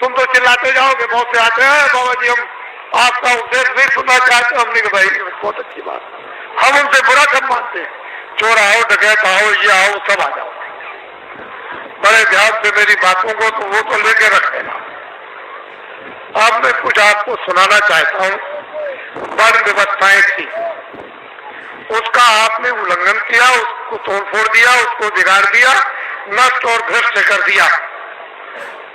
तुम तो चिल्लाते जाओगे, बहुत से आते हैं बाबा जी हम आपका उपदेश नहीं सुनना चाहते। हमने कहा भाई बहुत अच्छी बात, हम उनसे बुरा कब मानते हैं। चोर आओ, डकैत आओ, ये आओ, सब आ जाओ, बड़े ध्यान से मेरी बातों को तो वो तो लेके रख लेना। अब मैं कुछ आपको सुनाना चाहता हूँ। वर्ण व्यवस्थाएं थी, उसका आपने उल्लंघन किया, उसको तोड़फोड़ दिया, उसको बिगाड़ दिया, नष्ट और भ्रष्ट कर दिया,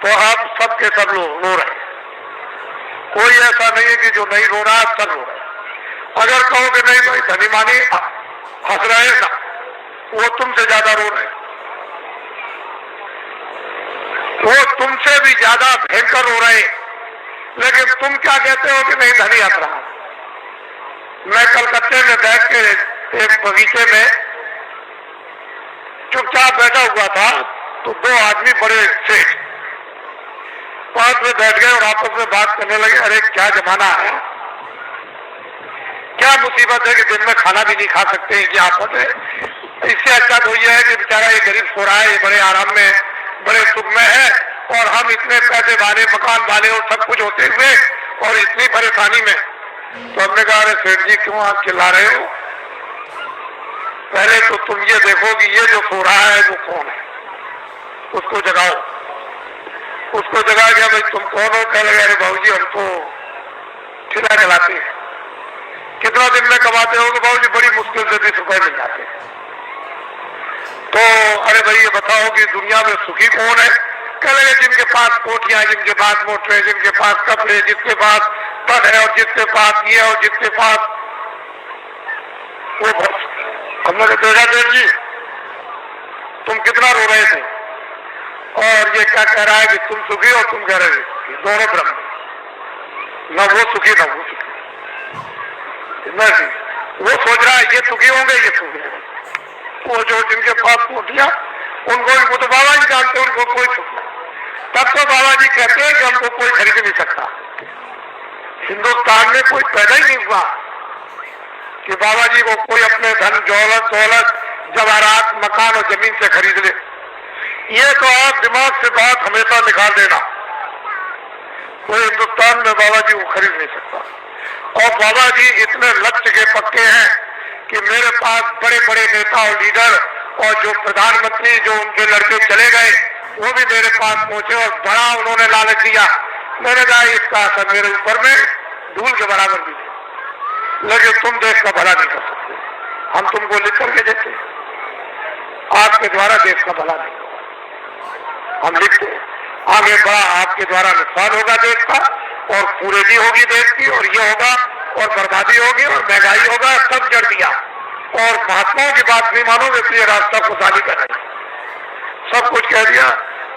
तो आप सब के सब लोग रो रहे हैं। कोई ऐसा नहीं है कि जो नहीं रो रहा, सब रो रहे। अगर कहो कि नहीं भाई धनी मानी हंस रहे ना, वो तुमसे ज्यादा रो रहे, वो तुमसे भी ज्यादा भयंकर रो रहे। लेकिन तुम क्या कहते हो कि नहीं धनी हंस रहा। मैं कलकत्ते में बैठ के एक बगीचे में चुपचाप बैठा हुआ था, तो दो आदमी बड़े सेठ पास में बैठ गए और आपस में बात करने लगे। अरे क्या जमाना है, क्या मुसीबत है कि दिन में खाना भी नहीं खा सकते हैं, क्या आफत है। इससे अच्छा तो यह है कि बेचारा ये गरीब सो रहा है, ये बड़े आराम में बड़े सुख में है, और हम इतने पैसे वाले, मकान वाले और सब कुछ होते हुए और इतनी परेशानी में। तो हमने कहा अरे सेठ जी क्यों आप चिल्ला रहे हो, पहले तो तुम ये देखो कि ये जो सो रहा है वो कौन है, उसको जगाओ। उसको जगा गया, भाई तुम कौन हो। कह लगे अरे बाबूजी हम तो ठेला चलाते हैं। कितना दिन में कमाते हो? बाबूजी बड़ी मुश्किल से 20 रुपए मिल जाते हैं। तो अरे भाई ये बताओ कि दुनिया में सुखी कौन है? कह लगे जिनके पास कोठियां, जिनके पास मोटरें, जिनके पास कपड़े, जिसके पास पद है और जिसके पास ये और जिसके पास वो। हमने देखा सेठ जी तुम कितना रो रहे थे, और ये क्या कह रहा है कि तुम सुखी और तुम कह रहे थे, दोनों ब्रह्म, न वो सुखी न वो सुखी। नहीं, वो सोच रहा है ये सुखी होंगे, ये सुखी होंगे। वो जो जिनके पास कोठियां, उनको वो तो बाबा जी जानते, उनको कोई सुख नहीं। तब तो बाबा जी कहते हैं कि हमको कोई खरीद नहीं सकता। हिंदुस्तान में कोई पैदा ही नहीं हुआ कि बाबा जी को कोई अपने धन दौलत जवाहरात मकान और जमीन से खरीद ले। ये तो आप दिमाग से बात हमेशा निकाल देना, कोई हिंदुस्तान में बाबा जी को खरीद नहीं सकता। और बाबा जी इतने लक्ष्य के पक्के हैं कि मेरे पास बड़े बड़े नेता और लीडर और जो प्रधानमंत्री जो उनके लड़के चले गए वो भी मेरे पास पहुंचे और बड़ा उन्होंने लालच दिया। मैंने कहा इसका असर मेरे ऊपर में धूल के बराबर भी है, लेकिन तुम देश का भला नहीं कर सकते। हम तुमको लिख करके देते, आपके द्वारा देश का भला नहीं होगा। हम लिखते आगे बड़ा आपके द्वारा नुकसान होगा देश का, और पूरेगी होगी देश की, और ये होगा और बर्बादी होगी और महंगाई होगा। सब जड़ दिया और महात्माओं की बात नहीं मानोगे तो ये रास्ता खुशहाली का नहीं, सब कुछ कह दिया।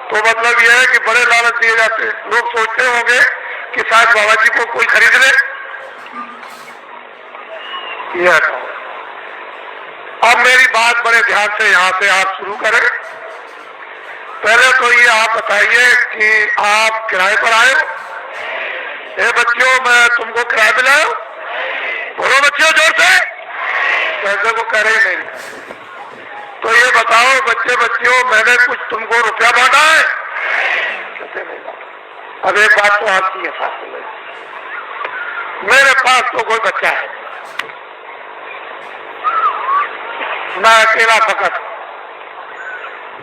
तो मतलब यह है कि बड़े लालच दिए जाते हैं। लोग सोचते होंगे कि शायद बाबा जी को कोई खरीद ले। यह अब मेरी बात बड़े ध्यान से यहाँ से आप शुरू करें। पहले तो ये आप बताइए कि आप किराए पर आए हो? बच्चियों मैं तुमको किराए पे लाया हूं? बोलो बच्चियों जोर से। पैसे को कह रहे नहीं। तो ये बताओ बच्चे बच्चियों मैंने कुछ तुमको रुपया बांटा है? कहते नहीं बांटा। अब एक बात तो आपकी है साथ में, मेरे पास तो कोई बच्चा है, मैं अकेला फकत।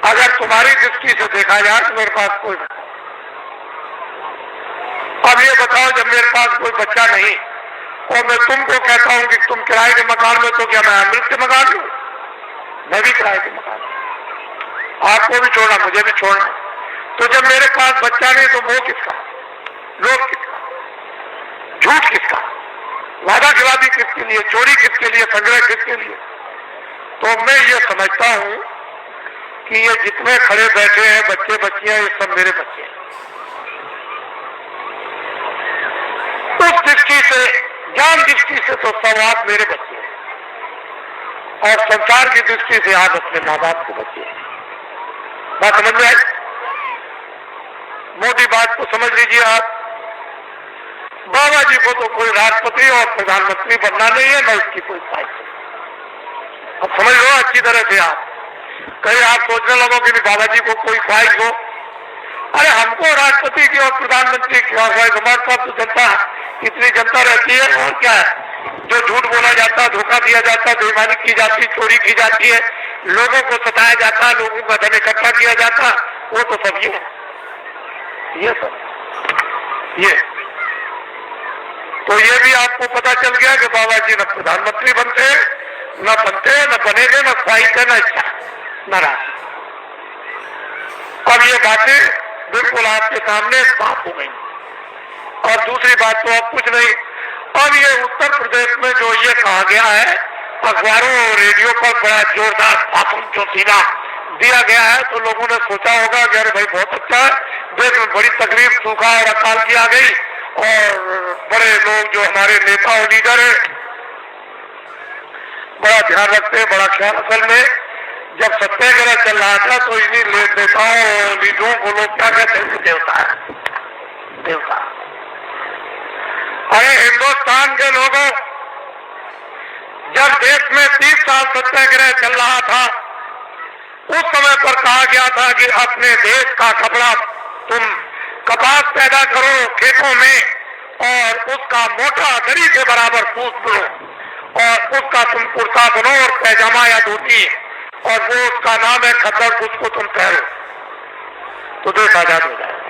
अगर तुम्हारी दृष्टि से देखा जाए तो मेरे पास कोई बच्चा। अब ये बताओ जब मेरे पास कोई बच्चा नहीं और मैं तुमको कहता हूं कि तुम किराए के मकान में, तो क्या मैं अमृत के मकान लूं? मैं भी किराए के मकान, आपको भी छोड़ना मुझे भी छोड़ना। तो जब मेरे पास बच्चा नहीं तो मोह किसका, लोभ किसका, झूठ किसका, वादा खिलाफी किसके लिए, चोरी किसके लिए, संग्रह किसके लिए? तो मैं ये समझता हूं कि ये जितने खड़े बैठे हैं बच्चे बच्चियां, ये सब मेरे बच्चे हैं। उस दृष्टि से, ज्ञान दृष्टि से तो सब आप मेरे बच्चे हैं, और संसार की दृष्टि से आप अपने माँ बाप के बच्चे हैं। बात समझ में आई? मोटी बात को समझ लीजिए आप। बाबा जी को तो कोई राष्ट्रपति और प्रधानमंत्री बनना नहीं है, न उसकी कोई ख्वाहिश है। अब समझ लो अच्छी तरह से आप। कहीं आप सोचने लगो कि बाबा जी को कोई ख्वाहिश हो। अरे हमको राष्ट्रपति की और प्रधानमंत्री प्रधानमंत्री क्या हुआ, हमारे पास तो जनता इतनी जनता रहती है, और क्या है, जो झूठ बोला जाता, धोखा दिया जाता, बेईमानी की जाती, चोरी की जाती है, लोगों को सताया जाता, लोगों का धन इकट्ठा किया जाता, वो तो सब ये सब ये तो ये भी आपको पता चल गया कि बाबा जी न प्रधानमंत्री बनते, न बनते, न बनेंगे, न ख्वाहिश है, न इच्छा, न राशि। अब ये बातें बिल्कुल आपके सामने साफ हो गई। और दूसरी बात तो अब कुछ नहीं, अब ये उत्तर प्रदेश में जो ये कहा गया है, अखबारों और रेडियो पर बड़ा जोरदार भाषण जो सीधा दिया गया है, तो लोगों ने सोचा होगा कि अरे भाई बहुत अच्छा है, देश में बड़ी तकलीफ, सूखा और अकाल की आ गई, और बड़े लोग जो हमारे नेता और लीडर है बड़ा ध्यान रखते हैं, बड़ा ख्याल। असल में जब सत्याग्रह चल रहा था तो इन्हीं नेताओं और लीडरों को लोग क्या कहते हैं, देवता है, देवता। अरे हिंदुस्तान के लोगों, जब देश में 30 साल सत्याग्रह चल रहा था, उस समय पर कहा गया था कि अपने देश का कपड़ा तुम कपास पैदा करो खेतों में, और उसका मोटा दरी के बराबर फूस करो, और उसका तुम कुर्ता बनो और पैजामा या धोती, और वो उसका नाम है खद्दर, उसको तुम पहनो तो देश आजाद हो जाएगा।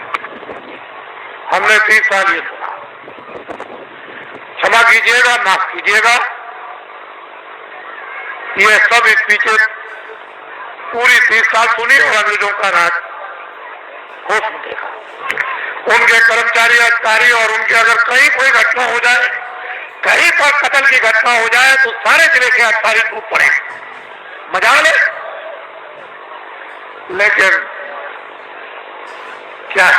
हमने 30 साल ये सुना, क्षमा कीजिएगा, माफ कीजिएगा, ये सब इस पीछे पूरी 30 साल सुनी और अंग्रेजों का राज होश में देखा। उनके कर्मचारी अधिकारी, और उनके अगर कहीं कोई घटना हो जाए, कहीं पर कत्ल की घटना हो जाए, तो सारे जिले के अधिकारी टूट पड़े, मजाल है। लेकिन क्या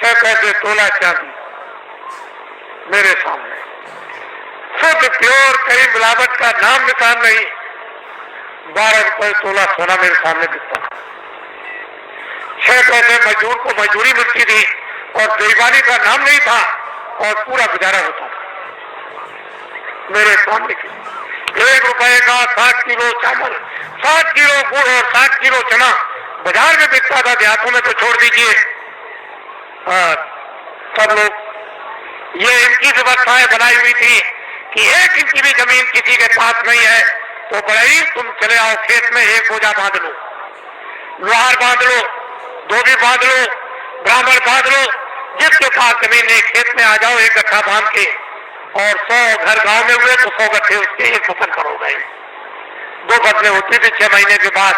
6 पैसे तोला चांदी मेरे सामने, शुद्ध प्योर, कहीं मिलावट का नाम निशान नहीं, 12 रुपए तोला सोना मेरे सामने बिकता था। 6 पैसे मजदूर को मजदूरी मिलती थी, और बेईमानी का नाम नहीं था, और पूरा गुजारा होता था मेरे सामने। 1 रुपए का 60 किलो चावल, 60 किलो गुड़ और 60 किलो चना बाजार में बिकता था, देहातों में तो छोड़ दीजिए। सब लोग, ये इनकी व्यवस्थाएं बनाई हुई थी कि 1 इंच की भी जमीन किसी के पास नहीं है तो बड़े तुम चले आओ खेत में, 1 बोझा बांध लो, लोहार बांध लो, धोबी बांध लो, ब्राह्मण बांध लो, जिसके पास जमीन नहीं खेत में आ जाओ 1 गट्ठा बांध के, और 100 घर गांव में हुए तो 100 गट्ठे उसके 1 फसल करो गए। 2 फसलें होती थी 6 महीने के बाद।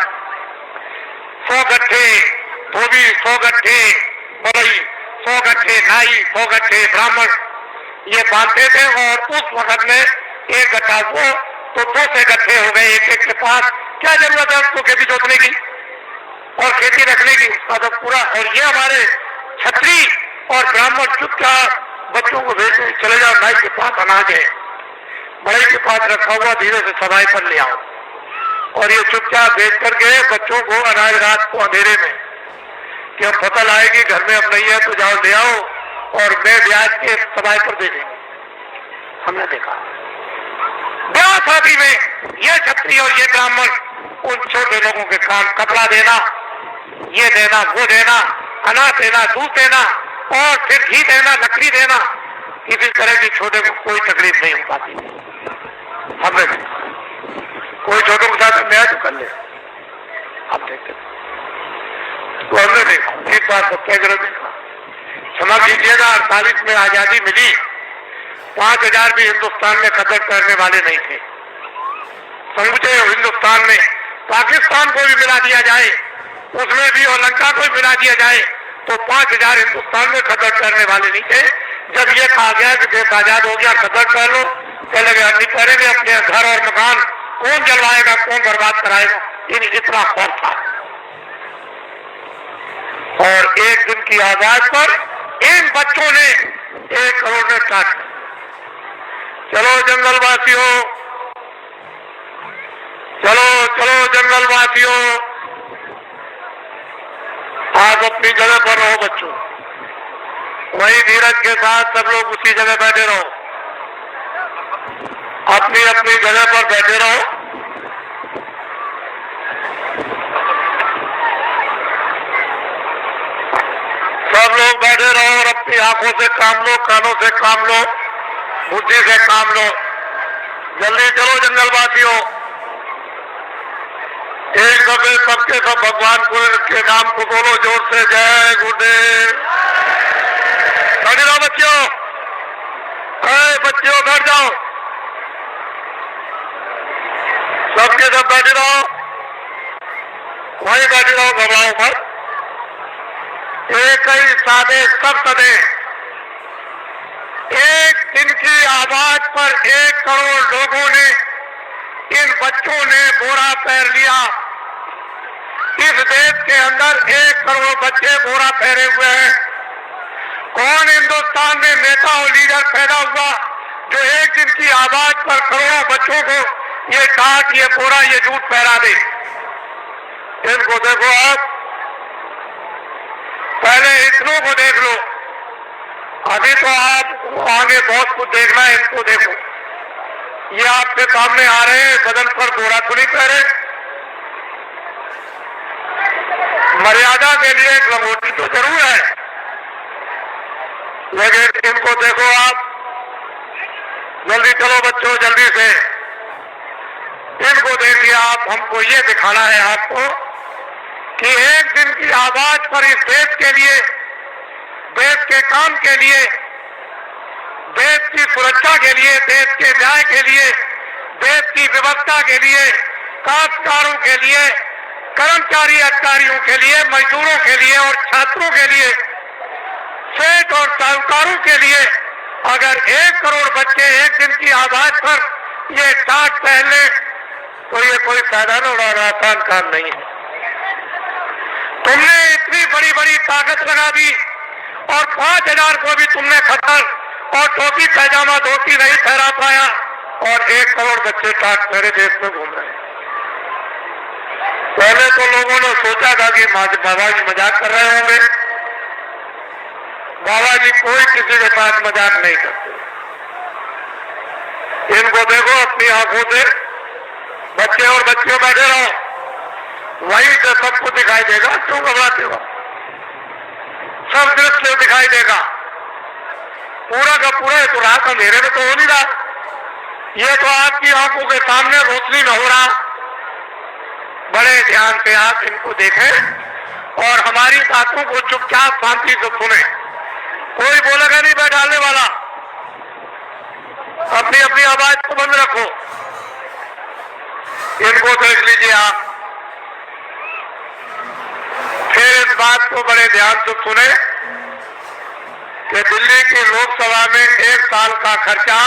100 गट्ठे धोबी, 100 गट्ठे बड़ई, 100 गट्ठे नाई, 100 गट्ठे ब्राह्मण, ये बांधते थे। और उस वक्त में 1 गट्ठा वो तो 2 से गट्ठे हो गए एक के पास। क्या जरूरत है उसको खेती जोतने की और खेती रखने की, उसका तो पूरा। और ये हमारे छत्री और ब्राह्मण चुपचाप बच्चों को भेजने, चले जाओ नाई के पास अनाज है, बड़े के पास रखा हुआ, धीरे से सफाई पर ले आओ, और ये चुपचाप भेज करके बच्चों को अनाज रात को अंधेरे में कि हम फसल आएगी घर में, अब नहीं है तो जाओ ले आओ, और मैं ब्याज के सफाई पर दे देंगे। हमने देखा ब्याह शादी में ये छत्री और ये ब्राह्मण उन छोटे लोगों के काम, कपड़ा देना, ये देना, वो देना, अनाज देना, दूध देना, और फिर घी देना, लकड़ी देना, किसी तरह की छोटे को कोई तकलीफ नहीं हो पाती। हमने कोई छोटों के साथ अन्याय तो कर ले, हम देखते तो हमने देखा। एक बार सत्याग्रह देखा, क्षमा कीजिएगा, 48 में आजादी मिली, 5000 भी हिंदुस्तान में कदर करने वाले नहीं थे। समझे, हिंदुस्तान में पाकिस्तान को भी मिला दिया जाए, उसमें भी और लंका को भी मिला दिया जाए, तो 5000 हिंदुस्तान में कदर करने वाले नहीं थे। जब ये कहा गया कि देश आजाद हो गया, कदर कर लो, पहले हम नहीं करेंगे, अपने घर और मकान कौन जलवाएगा, कौन बर्बाद कराएगा, इतना खौफ था। और एक दिन की आवाज पर इन बच्चों ने 1 करोड़ में काट। चलो जंगलवासियों, चलो चलो जंगलवासियों, आप अपनी जगह पर रहो बच्चों, वही धीरज के साथ सब लोग उसी जगह बैठे रहो, अपनी अपनी जगह पर बैठे रहो। सब लोग बैठे रहो और अपनी आंखों से काम लो, कानों से काम लो, बुद्धि से काम लो। जल्दी चलो जंगलवासियों, एक दफे सबके सब भगवान के नाम को बोलो जोर से, जय गुरुदेव। बैठे रहो बच्चियों, बच्चियों बैठ जाओ, सबके सब बैठे रहो, वहीं बैठे रहो, घबराओ मत। एक ही सादे सब सदे, एक दिन की आवाज पर 1 करोड़ लोगों ने, इन बच्चों ने बोरा पहन लिया। इस देश के अंदर 1 करोड़ बच्चे बोरा पहने हुए हैं। कौन हिंदुस्तान में नेता और लीडर पैदा हुआ जो एक दिन की आवाज पर करोड़ों बच्चों को ये टाट, ये बोरा, ये जूट पहरा दे? इनको देखो आप, पहले इतनों को देख लो, अभी तो आप आगे बहुत कुछ देखना है। इनको देखो, ये आपके सामने आ रहे हैं, बदन पर बोरा तो नहीं पहने, मर्यादा के लिए एक लंगोटी तो जरूर है, लेकिन इनको देखो आप। जल्दी चलो बच्चों, जल्दी से इनको देखिए आप। हमको ये दिखाना है आपको कि एक दिन की आवाज पर इस देश के लिए, देश के काम के लिए, देश की सुरक्षा के लिए, देश के न्याय के लिए, देश की व्यवस्था के लिए, काश्तकारों के लिए, कर्मचारी अधिकारियों के लिए, मजदूरों के लिए और छात्रों के लिए, सेठ और साहूकारों के लिए, अगर 1 करोड़ बच्चे एक दिन की आवाज पर ये टाट पहन ले तो ये कोई साधारण और आसान काम नहीं है। तुमने इतनी बड़ी बड़ी ताकत लगा दी और 5000 को भी तुमने खतर और टोपी पैजामा धोती नहीं ठहरा पाया, और 1 करोड़ बच्चे टाट मेरे देश में घूम रहे हैं। पहले तो लोगों ने सोचा था कि बाबा जी मजाक कर रहे होंगे। बाबा जी कोई किसी के साथ मजाक नहीं करते। इनको देखो अपनी आंखों से, बच्चे और बच्चियों बैठे रहो, वहीं से सबको दिखाई देगा। क्यों घबराते हो? सब दृश्य दिखाई देगा, पूरा का पूरा। तो रात अंधेरे में तो हो नहीं रहा, ये तो आपकी आंखों के सामने रोशनी में हो रहा। बड़े ध्यान से आप इनको देखें और हमारी बातों को चुपचाप शांति से सुने। कोई बोलेगा नहीं बैठाने वाला, अपनी अपनी आवाज को बंद रखो। इनको देख लीजिए आप, फिर इस बात को बड़े ध्यान से सुने कि दिल्ली की लोकसभा में 1 साल का खर्चा,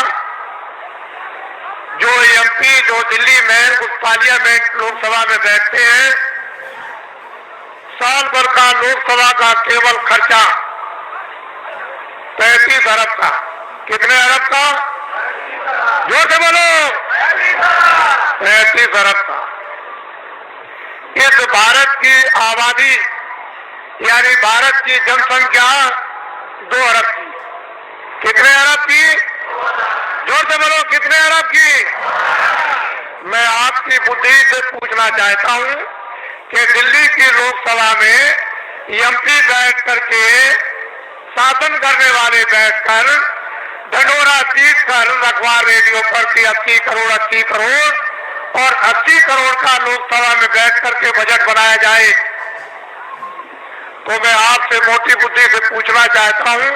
जो एमपी, जो दिल्ली में उस पार्लियामेंट लोकसभा में बैठते हैं, साल भर का लोकसभा का केवल खर्चा 35 अरब का। कितने अरब का? जोर से बोलो। 35 अरब का। इस भारत की आबादी यानी भारत की जनसंख्या 2 अरब की। कितने अरब की? जोर से बोलो, कितने अरब की? मैं आपकी बुद्धि से पूछना चाहता हूं कि दिल्ली की लोकसभा में एमपी बैठ करके, शासन करने वाले बैठकर ढंढोरा पीट कर अखबार रेडियो पर 80 करोड़ 80 करोड़ और 80 करोड़ का लोकसभा में बैठ करके बजट बनाया जाए, तो मैं आपसे मोटी बुद्धि से पूछना चाहता हूं,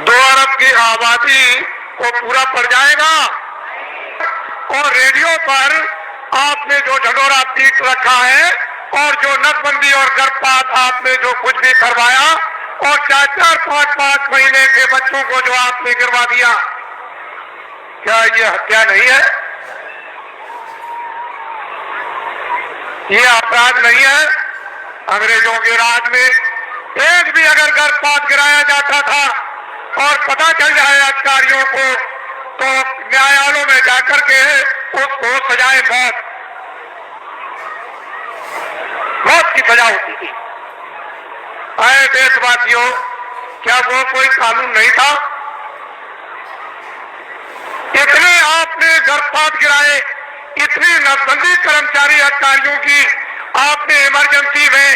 2 अरब की आबादी को पूरा पड़ जाएगा? और रेडियो पर आपने जो ढंढोरा पीट रखा है और जो नसबंदी और गर्भपात आपने जो कुछ भी करवाया और 4-4, 5-5 महीने के बच्चों को जो आपने गिरवा दिया, क्या ये हत्या नहीं है? ये अपराध नहीं है? अंग्रेजों के राज में एक भी अगर गर्भपात गिराया जाता था और पता चल जाए अधिकारियों को, तो न्यायालयों में जाकर के उसको सजाए मौत की सजा होती थी। आए देशवासियों, क्या वो कोई कानून नहीं था? इतने आपने गर्भपात गिराए, इतनी नसबंदी कर्मचारी अधिकारियों की आपने इमरजेंसी में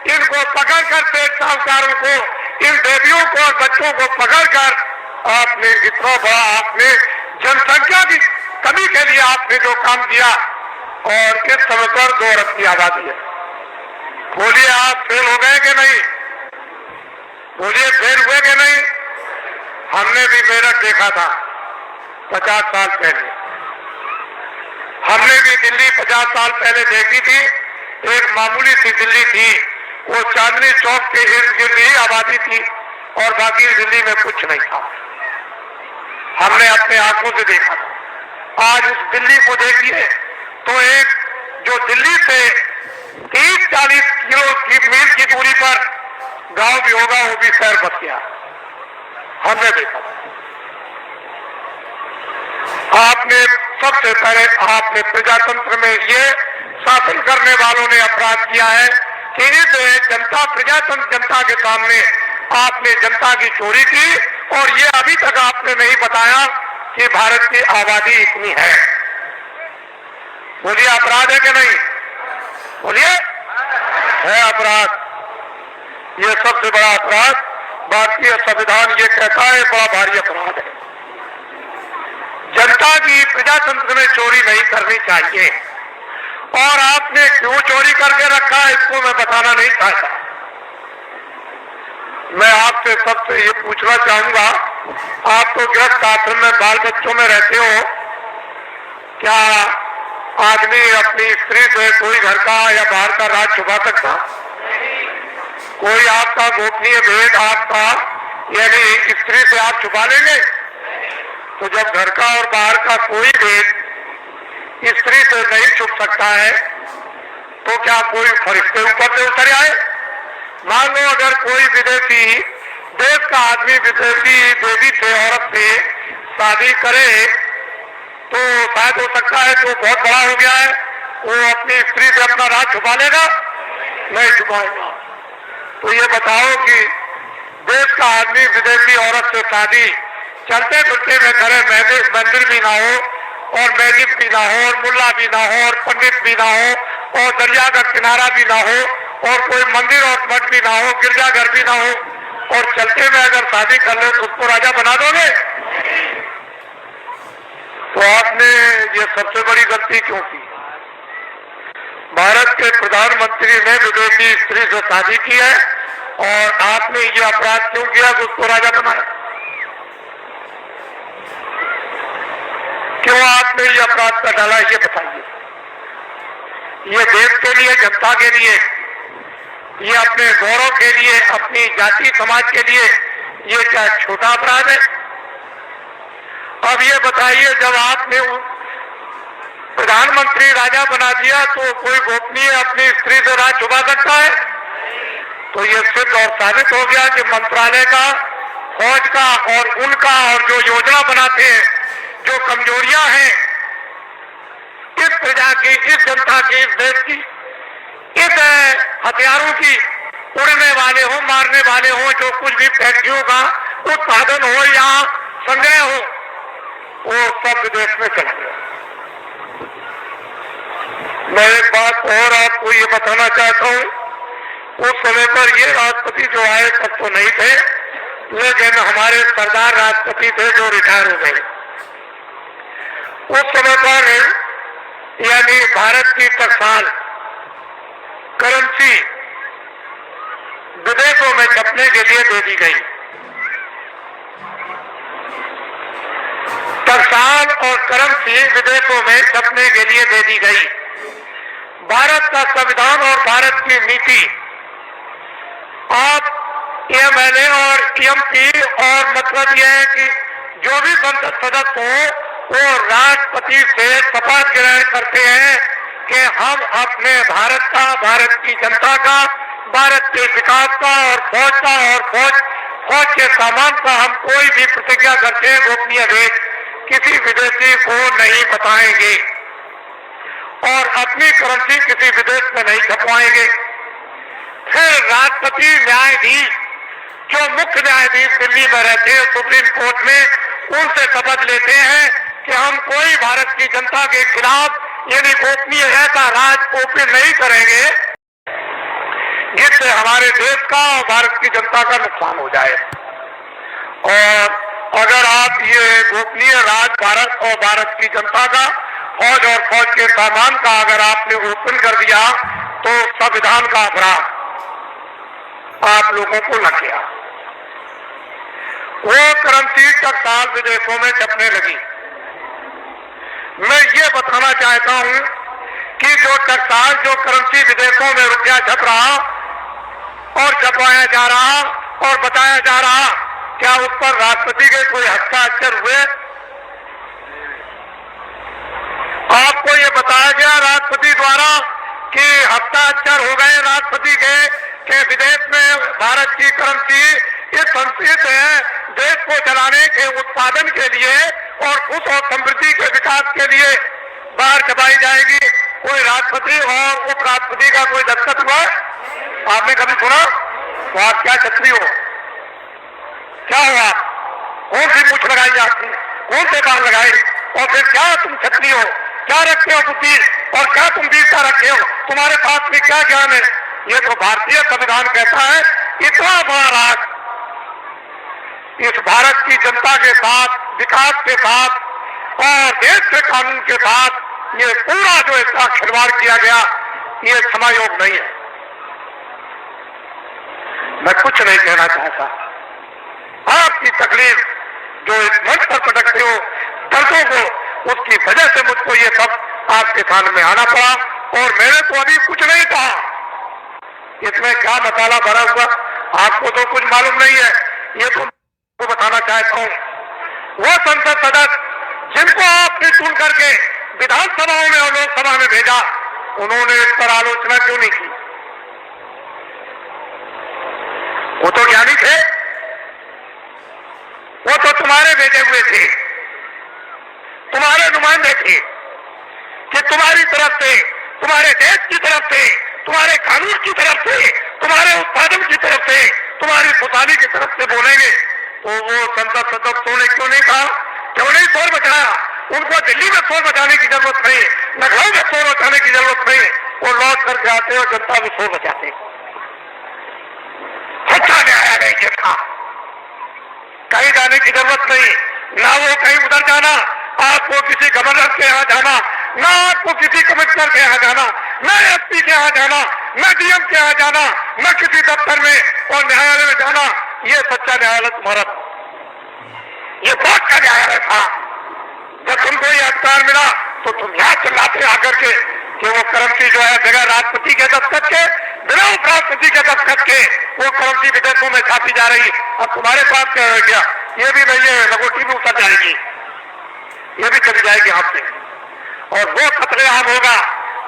इनको पकड़कर पेट साहूकारों को, इन देवियों को और बच्चों को पकड़कर आपने इतना बड़ा, आपने जनसंख्या की कमी के लिए आपने जो काम किया, और इस समय पर 2 अरब की आबादी है। बोलिए आप फेल हो गए कि नहीं? बोलिए फेल हुए कि नहीं? हमने भी मेरठ देखा था 50 साल पहले, हमने भी दिल्ली 50 साल पहले देखी थी। एक मामूली सी दिल्ली थी, वो चांदनी चौक के इर्द गिर्द ही आबादी थी और बाकी दिल्ली में कुछ नहीं था। हमने अपने आंखों से देखा था। आज उस दिल्ली को देखिए तो एक जो दिल्ली से 30-40 किलो की मील की दूरी पर गांव भी होगा, वो भी शहर बस गया। हमने देखा। आपने सबसे पहले आपने प्रजातंत्र में ये शासन करने वालों ने अपराध किया है कि इस जनता प्रजातंत्र जनता के सामने आपने जनता की चोरी की, और ये अभी तक आपने नहीं बताया कि भारत की आबादी इतनी है। बोलिए अपराध है कि नहीं? बोलिए है अपराध। ये सबसे बड़ा अपराध भारतीय संविधान ये कहता है, बड़ा भारी अपराध है। जनता की प्रजातंत्र में चोरी नहीं करनी चाहिए, और आपने क्यों चोरी करके रखा है इसको मैं बताना नहीं चाहता। मैं आपसे सबसे ये पूछना चाहूंगा, आप तो गृहस्थ आश्रम में बाल बच्चों में रहते हो, क्या आदमी अपनी स्त्री से कोई घर का या बाहर का राज छुपा सकता? कोई आपका गोपनीय भेद आपका यानी स्त्री से आप छुपा लेंगे? तो जब घर का और बाहर का कोई भेद स्त्री से नहीं छुप सकता है, तो क्या कोई फरिश्ते ऊपर से उतर आए? मान लो अगर कोई विदेशी देश का आदमी विदेशी देवी से औरत से शादी करे, तो शायद हो सकता है तो बहुत बड़ा हो गया है, वो अपनी स्त्री से अपना राज छुपा लेगा? नहीं छुपाएगा। तो ये बताओ कि देश का आदमी विदेशी औरत से शादी चलते फिरते में करे, मंदिर भी ना हो और मैजिक भी ना हो और मुल्ला भी ना हो और पंडित भी ना हो और दरिया का किनारा भी ना हो और कोई मंदिर और मठ भी ना हो, गिरजाघर भी ना हो, और चलते में अगर शादी कर ले तो उसको राजा बना दोगे? तो आपने ये सबसे बड़ी गलती क्यों की? भारत के प्रधानमंत्री ने विदेशी स्त्री से शादी की है, और आपने ये अपराध क्यों किया कि उसको राजा बनाया? क्यों आपने ये अपराध कर डाला, ये बताइए। ये देश के लिए, जनता के लिए, ये अपने गौरव के लिए, अपनी जाति समाज के लिए ये क्या छोटा अपराध है? अब ये बताइए, जब आपने प्रधानमंत्री राजा बना दिया तो कोई गोपनीय अपनी स्त्री से राज छुपा सकता है? तो ये सिद्ध और साबित हो गया कि मंत्रालय का, फौज का और उनका और जो योजना बनाते हैं, जो कमजोरियां हैं इस प्रजा की, इस जनता की, इस देश की, इस हथियारों की, उड़ने वाले हो, मारने वाले हो, जो कुछ भी फैक्ट्रियों का उत्पादन हो या संग्रह हो, वो सब विदेश में चला गया। मैं एक बात और आपको ये बताना चाहता हूँ, उस समय पर ये राष्ट्रपति जो आए तब तो नहीं थे, लेकिन हमारे सरदार राष्ट्रपति थे जो रिटायर हो गए। उस समय पर यानी भारत की टकसाल करेंसी विदेशों में छपने के लिए दे दी गई। टकसाल और करेंसी विदेशों में छपने के लिए दे दी गई। भारत का संविधान और भारत की नीति, आप एमएलए और एमपी, और मतलब यह है कि जो भी संसद सदस्य हो वो राष्ट्रपति से शपथ ग्रहण करते हैं कि हम अपने भारत का, भारत की जनता का, भारत के विकास का और फौज के सामान का हम कोई भी प्रतिज्ञा करते हैं गोपनीय भेद किसी विदेशी को नहीं बताएंगे और अपनी करेंसी किसी विदेश में नहीं छपवाएंगे। फिर राष्ट्रपति न्यायाधीश, जो मुख्य न्यायाधीश दिल्ली में रहते हैं सुप्रीम कोर्ट में, उनसे शपथ लेते हैं कि हम कोई भारत की जनता के खिलाफ यानी गोपनीय ऐसा राज ओपन नहीं करेंगे जिससे हमारे देश का और भारत की जनता का नुकसान हो जाए। और अगर आप ये गोपनीय राज भारत और भारत की जनता का फौज और फौज के सामान का अगर आपने ओपन कर दिया तो संविधान का अपराध आप लोगों को लग गया। वो करेंसी टकसाल विदेशों में छपने लगी। मैं ये बताना चाहता हूं कि जो टकसाल जो करेंसी विदेशों में रुपया छप रहा और छपवाया जा रहा और बताया जा रहा, क्या उस पर राष्ट्रपति के कोई हस्ताक्षर हुए? आपको ये बताया गया राष्ट्रपति द्वारा कि हस्ताक्षर हो गए राष्ट्रपति के विदेश में भारत की करेंसी इस संस्कृत है देश को चलाने के उत्पादन के लिए और खुश और समृद्धि के विकास के लिए बाहर छपाई जाएगी। कोई राष्ट्रपति और उपराष्ट्रपति का कोई दस्तखत हुआ? आपने कभी सुना? तो आप क्या छत्री हो? क्या हो आप? कौन सी मूछ लगाई आपने? कौन से बाल लगाए? और फिर क्या तुम छत्री हो? क्या रखते हो बुद्धि और क्या तुम वीरता रखे हो? तुम्हारे पास में क्या ज्ञान है? ये तो भारतीय संविधान कहता है। इतना बड़ा राज इस भारत की जनता के साथ, विकास के साथ और देश के कानून के साथ ये पूरा जो इसका खिलवाड़ किया गया, ये क्षमायोग नहीं है। मैं कुछ नहीं कहना चाहता। आपकी तकलीफ जो इस मंच पर पटकते हो दर्दों को, उसकी वजह से मुझको ये सब आपके सामने आना पड़ा। और मैंने तो अभी कुछ नहीं कहा, इसमें क्या मसाला भरा हुआ आपको तो कुछ मालूम नहीं है। ये तो बताना चाहता हूं वो संसद सदस्य जिनको आपने चुन करके विधानसभाओं में और लोकसभा में भेजा, उन्होंने इस पर आलोचना क्यों नहीं की? वो तो ज्ञानी थे, वो तो तुम्हारे भेजे हुए थे, तुम्हारे नुमाइंदे थे कि तुम्हारी तरफ से, तुम्हारे देश की तरफ से, तुम्हारे कानून की तरफ से, तुम्हारे उत्पादन की तरफ से, तुम्हारी खुशहाली की तरफ से बोलेंगे। तो वो संसद सदस्यों ने क्यों नहीं कहा? क्यों नहीं शोर मचाया? उनको दिल्ली में शोर मचाने की जरूरत नहीं, लखनऊ में शोर मचाने की जरूरत नहीं। वो लौट करके आते और जनता में शोर मचाते। सच्चा न्यायालय ये था, कहीं जाने की जरूरत नहीं, ना वो कहीं उधर जाना, आपको किसी गवर्नर के यहाँ जाना, ना आपको किसी कमिश्नर के यहाँ जाना, न एसपी के यहाँ जाना, न डीएम के यहाँ जाना, न किसी दफ्तर में और न्यायालय में जाना। ये सच्चा न्यायालय तुम्हारा, ये कोर्ट का न्यायालय था। जब तुमको ये अधिकार मिला तो तुम यहाँ चिल्लाते आकर के कि वो करेंसी जो है बगैर राष्ट्रपति के दस्तखत के, बिना उपराष्ट्रपति के दस्तखत के वो करेंसी विदेशों में छापी जा रही। अब तुम्हारे पास क्या रह गया? ये भी नहीं है, लगोटी भी उतर जाएगी, ये भी चली जाएगी हाथ से। और वो कतलेआम होगा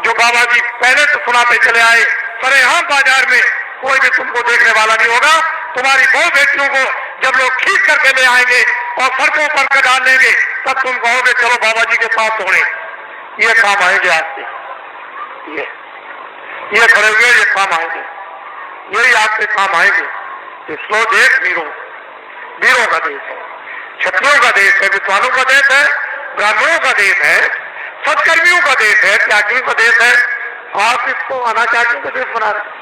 जो बाबा जी पहले तो सुनाते चले आए। सरेआम बाजार में कोई भी तुमको देखने वाला नहीं होगा। तुम्हारी बहु बेटियों को जब लोग खींच करके ले आएंगे और सड़कों पर डाल लेंगे, तब तुम कहोगे चलो बाबा जी के साथ छोड़े। ये काम आएंगे आपसे, ये खड़े हुए ये काम आएंगे, यही आपके काम आएंगे। इसलो देश वीरों का देश है, क्षत्रियों का देश है, विद्वानों का देश है, ब्राह्मणों का देश है, सत्कर्मियों का देश है, त्यागियों का देश है। आप इसको अनाचारियों का देश बना रहे।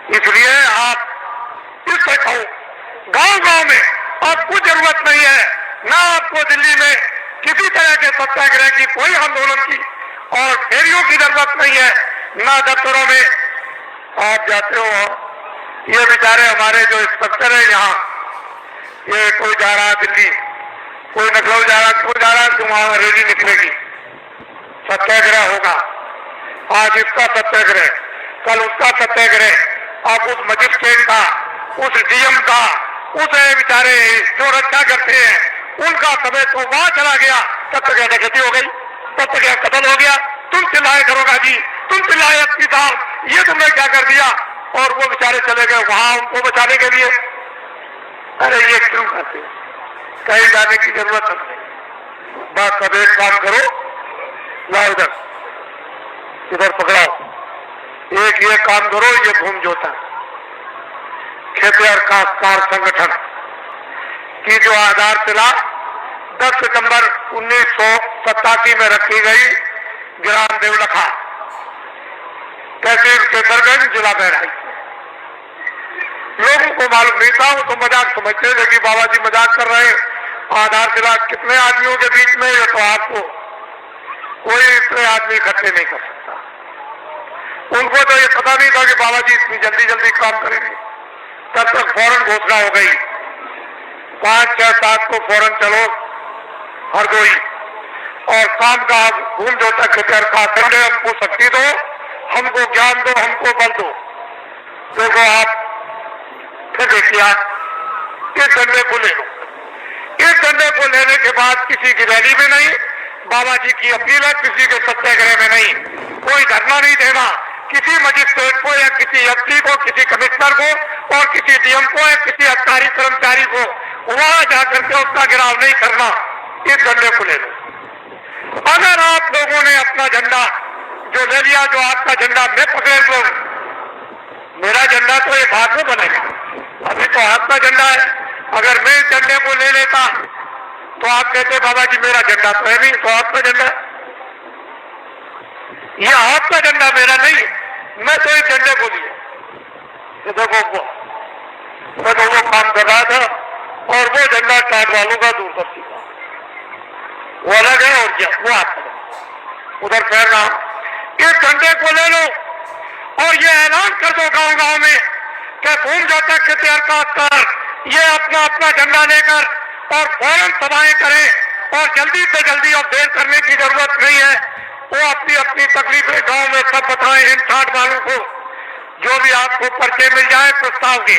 इसलिए आप इससे कहो गांव गांव में आपको जरूरत नहीं है, ना आपको दिल्ली में किसी तरह के सत्याग्रह की, कोई आंदोलन की और फेरियों की जरूरत नहीं है, ना दफ्तरों में आप जाते हो। ये बेचारे हमारे जो इंस्पेक्टर है यहाँ, ये कोई जा रहा दिल्ली, कोई लखनऊ जा रहा, क्यों जा रहा? क्यों वहां रैली निकलेगी, सत्याग्रह होगा। आज इसका सत्याग्रह, कल उसका सत्याग्रह। आप उस मजिस्ट्रेट का, उस डीएम का, उस बेचारे जो रक्षा करते हैं उनका समय तो वहां चला गया, तब तक डकैती हो गई, तब तक कत्ल हो गया। तुम चिल्लाए करोगा जी, तुम चिल्लाए एसपी साहब, ये तुमने क्या कर दिया? और वो बेचारे चले गए वहां उनको बचाने के लिए। अरे ये क्यों करते? कहीं जाने की जरूरत नहीं। बस अब एक काम करो, लाओ इधर पकड़ाओ, एक ये काम करो, ये घूम जोता खेतिहर काश्तकार संगठन की जो आधारशिला 10 सितंबर 1987 में रखी गई ग्राम देवलखा, तहसील केसरगंज, जिला बहराइच। लोगों को मालूम नहीं था, वो तो मजाक समझते थे कि बाबा जी मजाक कर रहे हैं, आधारशिला कितने आदमियों के बीच में, ये तो आपको कोई इतने आदमी इकट्ठे नहीं कर सकता। उनको तो ये पता नहीं था कि बाबा जी इतनी जल्दी जल्दी काम करेंगे। तब तक फौरन घोषणा हो गई, 5, 6, 7 को फौरन चलो हरदोई, और काम का भूल जो तक का करने, हमको शक्ति दो, हमको ज्ञान दो, हमको बल दो। देखो आप फिर देखिए, इस झंडे को ले लो। इस झंडे को लेने के बाद किसी की रैली में नहीं, बाबा जी की अपील है, किसी के सत्याग्रह में नहीं, कोई धरना नहीं देना, किसी मजिस्ट्रेट को या किसी एसपी को, किसी कमिश्नर को और किसी डीएम को या किसी अधिकारी कर्मचारी को वहां जाकर के उसका गिराव नहीं करना। इस झंडे को ले लो। अगर आप लोगों ने अपना झंडा जो ले लिया, जो आपका झंडा मैं पकड़े लो, मेरा झंडा तो ये बाद में बनेगा, अभी तो आपका झंडा है। अगर मैं इस झंडे को ले लेता तो आप कहते बाबा जी मेरा झंडा तो है नहीं, तो आपका झंडा, ये आपका झंडा मेरा नहीं, मैं तो इस झंडे को लिया। तो देखो मैं तो वो काम कर रहा था, और वो झंडा टाट वालों का दूरदर्शी का, वो अलग है, और क्या वो आपका उधर फैलना। इस झंडे को ले लो और ये ऐलान कर दो गांव गांव में कि भूम जातक के तैयार ये अपना अपना झंडा लेकर और फौरन सभाएं करें, और जल्दी से जल्दी, और देर करने की जरूरत नहीं है, वो अपनी अपनी तकलीफें गांव में सब बताएं इन ठाट वालों को। जो भी आपको पर्चे मिल जाए प्रस्ताव के,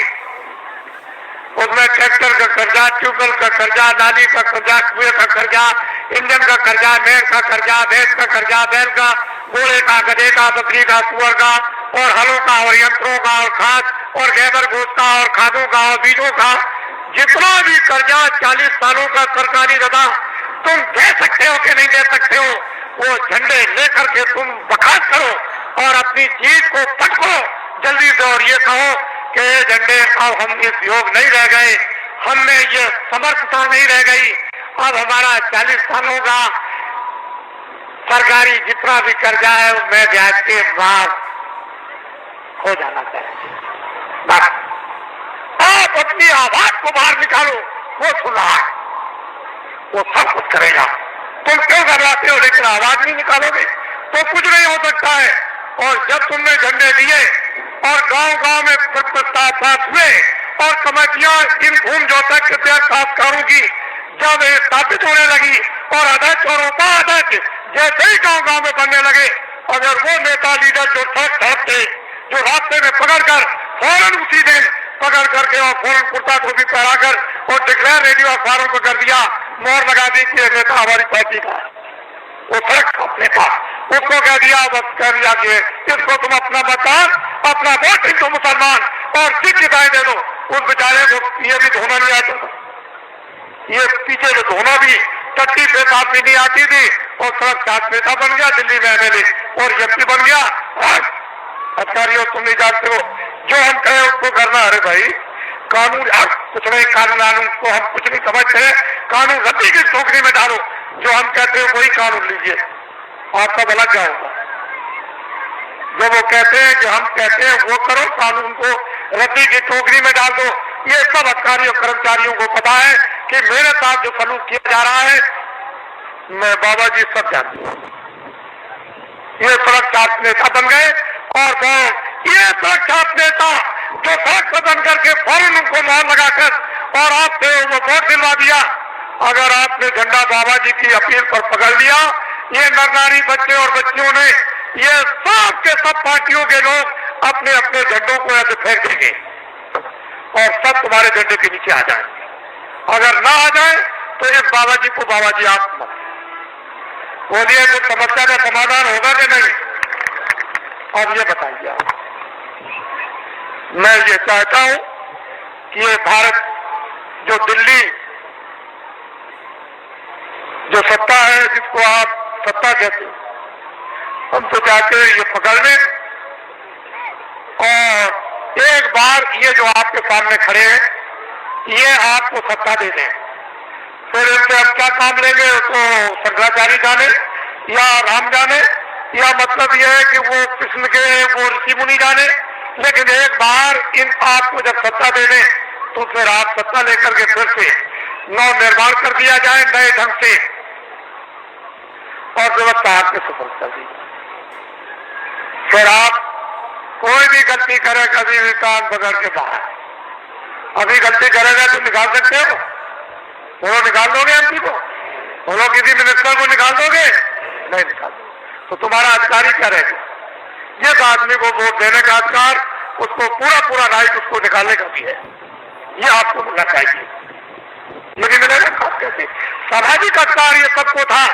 उसमें ट्रैक्टर का कर्जा, ट्यूबवेल का कर्जा, नाली का कर्जा, कुएं का कर्जा, इंजन का कर्जा, मेड़ का कर्जा, भैंस का कर्जा, बैल का, घोड़े का, गधे का, बकरी का, सुअर का, और हलों का, और यंत्रों का, और खाद और गैबर गोश्त का, और खादों का, और बीजों का, जितना भी कर्जा 40 सालों का सरकारी रदा तुम दे सकते हो कि नहीं दे सकते हो, वो झंडे लेकर के तुम बखास करो और अपनी चीज को पटको जल्दी से, और ये कहो कि ये झंडे अब हम इस योग नहीं रह गए, हम में ये समर्थता नहीं रह गई, अब हमारा 40 सालों का सरकारी जितना भी कर्जा है मैं ब्याज के बाद हो जाना चाहिए। बस आप अपनी आवाज को बाहर निकालो, वो सुना है, वो सब कुछ करेगा। तुम क्यों घबराते हो, लेकिन आवाज नहीं निकालोगे तो कुछ नहीं हो सकता है। और जब तुमने झंडे लिए और गांव गांव में प्रस्ताव पास हुए और कमेटियां इन भूम जोतक के साक्षकारों की जब स्थापित होने लगी और अध्यक्ष और उपाध्यक्ष जैसे ही गांव गांव में बनने लगे, अगर वो नेता लीडर जो सड़क थे, जो रास्ते में पकड़कर फौरन उसी दिन पकड़ करके और फौरन कुर्ता टोपी पहनाकर और डिक्लेयर रेडियो अखबारों को कर दिया, मोहर लगा दी कि ये नेता हमारी पार्टी का, वो सड़क का नेता, उसको कह दिया, बस कह दिया कि इसको तुम अपना मतदान, अपना वोट हिंदू मुसलमान और सिख ईसाई दे दो। उस बेचारे को ये भी धोना नहीं आता था, ये पीछे से धोना भी, टट्टी पेशाब भी नहीं आती थी, और सड़क चाट नेता बन गया, दिल्ली में एमएलए और एमपी बन गया। अधिकारियों तुम नहीं जानते हो, जो हम कहें उसको करना। अरे भाई कानून कुछ नहीं, कानून को हम कुछ नहीं समझते हैं, कानून रद्दी की टोकरी में डालो, जो हम कहते हैं वही कानून लीजिए, आपका भला क्या होगा। जो वो कहते हैं, जो हम कहते हैं वो करो, कानून को रद्दी की टोकरी में डाल दो। ये सब अधिकारियों कर्मचारियों को पता है कि मेरे साथ जो सलूक किया जा रहा है, मैं बाबा जी सब जानती हूँ। ये सड़क चाप नेता बन गए, और ये सड़क चाप नेता जो सड़क पर बन करके फौरन उनको मोहर लगाकर और आपसे वो वोट दिलवा दिया। अगर आपने झंडा बाबा जी की अपील पर पकड़ लिया, ये नर नारी बच्चे और बच्चियों ने, ये सब के सब पार्टियों के लोग अपने अपने झंडों को ऐसे फेंक देंगे और सब तुम्हारे झंडे के नीचे आ जाएंगे। अगर ना आ जाए तो इस बाबा जी को बाबा जी आप बोलिए, तो समस्या का समाधान होगा कि नहीं? अब ये बताइए आप। मैं ये चाहता हूं कि ये भारत जो दिल्ली जो सत्ता है, जिसको आप सत्ता कहते हैं, हम तो चाहते हैं ये पकड़ लें और एक बार ये जो आपके सामने खड़े हैं, ये आपको सत्ता दे दें। फिर इनसे हम क्या काम लेंगे तो शंकराचार्य जाने या राम जाने, या मतलब यह है कि वो कृष्ण के वो ऋषि मुनि जाने, लेकिन एक बार इन आपको जब सत्ता दे दें तो फिर आप सत्ता लेकर के फिर से नव निर्माण कर दिया जाए नए ढंग से और व्यवस्था आपके सुपुर्द कर दी। फिर आप कोई भी गलती करे कभी भी कान पकड़ के बाहर, अभी गलती करेगा तो निकाल सकते हो, बोलो निकाल दोगे एमपी को, बोलो किसी मिनिस्टर को निकाल दोगे, नहीं निकाल दोगे तो तुम्हारा अधिकारी क्या रहेगा? जिस आदमी को वोट देने का अधिकार उसको पूरा पूरा राइट उसको निकालने का भी है, ये आपको मिलना चाहिए। लेकिन मिलेगा खास कैसे? सामाजिक अधिकार ये सबको था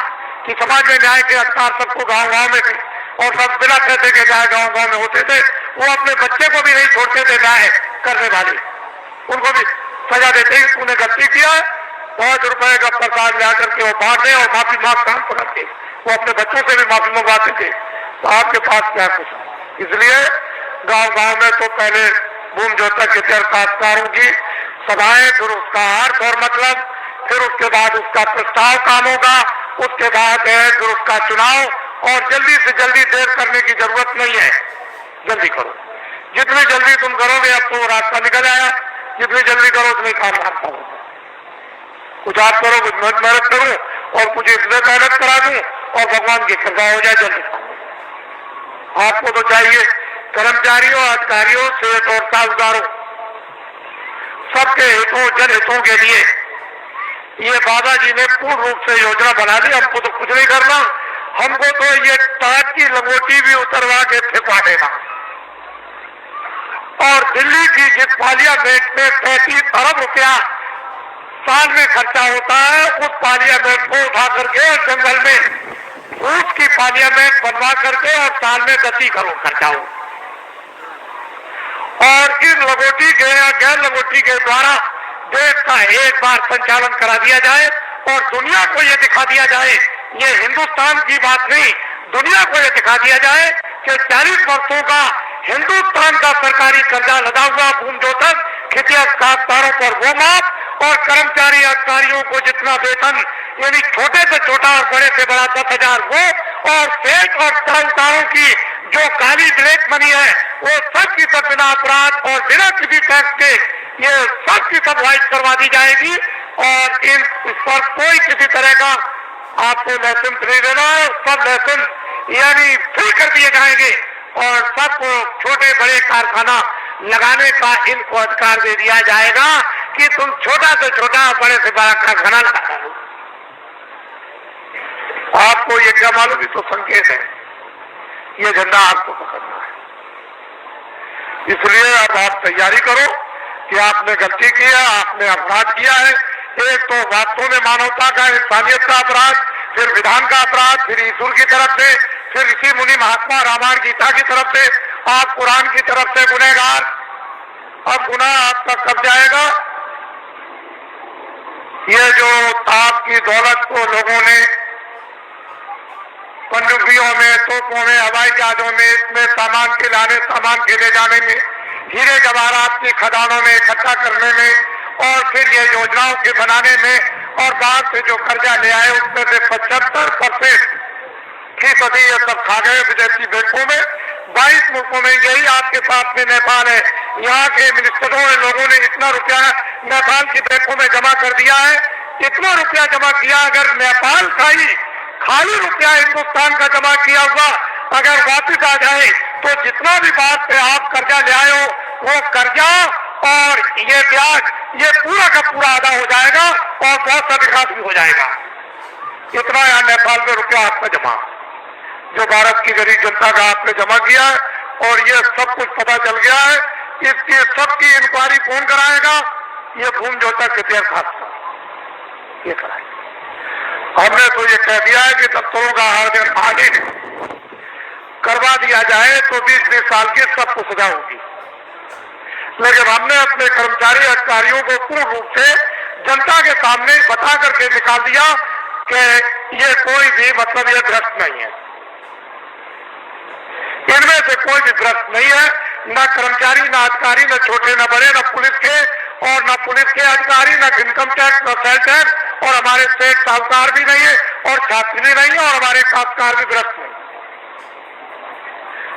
कि समाज में न्याय के अधिकार सबको गांव गांव में थे और सब बिना पैसे के न्याय गांव गांव में होते थे। वो अपने बच्चे को भी नहीं छोड़ते थे न्याय करने वाले, उनको भी सजा देते ही तूने गलती किया, 5 रुपए का प्रसाद ला करके वो बांट दे और माफी मांग काम पकड़ के वो अपने बच्चों से भी माफी मंगवाते थे। तो आपके पास क्या कुछ? इसलिए गांव गांव में तो पहले भूमि जोतक के दरखास्तकारों की सभाएं, फिर उसका अर्थ और मतलब, फिर उसके बाद उसका प्रस्ताव काम होगा, उसके बाद है फिर उसका चुनाव। और जल्दी से जल्दी देर करने की जरूरत नहीं है, जल्दी करो। जितनी जल्दी तुम करोगे अब तो रास्ता निकल आया, जितनी जल्दी करो उतनी काम रास्ता होगा। कुछ आप करो, कुछ मेहनत करो और कुछ इसमें मेहनत करा दूं और भगवान की कृपा हो जाए जल्दी। आपको तो चाहिए कर्मचारियों, अधिकारियों, सेठ और साहूकारों सबके हितों, जनहितों के लिए ये बाबा जी ने पूर्ण रूप से योजना बना दी। हमको तो कुछ नहीं करना, हमको तो ये टाट की लंगोटी भी उतरवा के फेंकवा देना। और दिल्ली की जिस पार्लियामेंट में 35 अरब रुपया साल में खर्चा होता है, उस पार्लियामेंट को उठा करके और जंगल में रूस की पार्लियामेंट बनवा करके और साल में 10 करोड़ खर्चा हो। और इन लंगोटी के या गैर लंगोटी के द्वारा देश का एक बार संचालन करा दिया जाए और दुनिया को ये दिखा दिया जाए, ये हिंदुस्तान की बात नहीं, दुनिया को ये दिखा दिया जाए कि 40 वर्षों का हिंदुस्तान का सरकारी कर्जा लदा हुआ भूमि जोतक खेतिया काश्तकारों पर वो माफ और कर्मचारी अधिकारियों को जितना वेतन यानी छोटे से छोटा और बड़े से बड़ा 10,000 वो और सेठ और साहूकारों की जो काली ब्लैक मनी है वो सब की सब बिना अपराध और बिना किसी टैक्स के ये सब की सब वाइट करवा दी जाएगी। और इस पर कोई किसी तरह का आपको लाइसेंस नहीं देना है, सब लाइसेंस यानी फ्री कर दिए जाएंगे और सबको छोटे बड़े कारखाना लगाने का इनको अधिकार दे दिया जाएगा कि तुम छोटा से छोटा बड़े से बड़ा कारखाना लगा लो। आपको ये क्या मालूम, ये तो संकेत है, ये झंडा आपको पकड़ना है। इसलिए अब आप तैयारी करो कि आपने गलती की है, आपने अपराध किया है। एक तो वास्तव में मानवता का, इंसानियत का अपराध, फिर विधान का अपराध, फिर ईश्वर की तरफ से, फिर ऋषि मुनि महात्मा रामायण गीता की तरफ से, आप कुरान की तरफ से गुनहगार। अब गुनाह आपका कब जाएगा? ये जो आपकी दौलत को लोगों ने पनडुब्बियों में, तोपों में, हवाई जहाजों में, इसमें सामान के लाने, सामान के ले जाने में, हीरे जवाहरात की खदानों में इकट्ठा करने में और फिर ये योजनाओं के बनाने में और बाहर से जो कर्जा ले आए उसमें से 75% ये सब खा गए विदेशी बैंकों में। 22 मुल्कों में, यही आपके साथ में नेपाल है, यहाँ के मिनिस्टरों ने लोगों ने इतना रुपया नेपाल की बैंकों में जमा कर दिया है, इतना रुपया जमा किया। अगर नेपाल का ही खाली रुपया हिंदुस्तान का जमा किया हुआ अगर वापस आ जाए तो जितना भी बात से आप कर्जा ले आए हो वो कर्जा और ये ब्याज ये पूरा का पूरा अदा हो जाएगा और बहुत सा विकास भी हो जाएगा। इतना यहाँ नेपाल में रुपया आपका जमा, जो भारत की गरीब जनता का आपने जमा किया है और ये सब कुछ पता चल गया है। इसकी सबकी इंक्वायरी कौन कराएगा? ये भूमि जोतक खेतिया काश्तकार ये कराएगा। हमने तो ये कह दिया है कि दफ्तरों का आगे करवा दिया जाए तो 20-20 साल की सबको सजा होगी। लेकिन हमने अपने कर्मचारी अधिकारियों को पूर्ण रूप से जनता के सामने बता करके निकाल दिया कि ये कोई भी मतलब ये भ्रष्ट नहीं है, इनमें से कोई भी भ्रष्ट नहीं है, न कर्मचारी, न अधिकारी, न छोटे न बड़े, न पुलिस के और न पुलिस के अधिकारी, न इनकम टैक्स, न सेल टैक्स और हमारे सेठ साहूकार भी नहीं है और छात्र भी नहीं है और हमारे काश्तकार भी भ्रष्ट नहीं।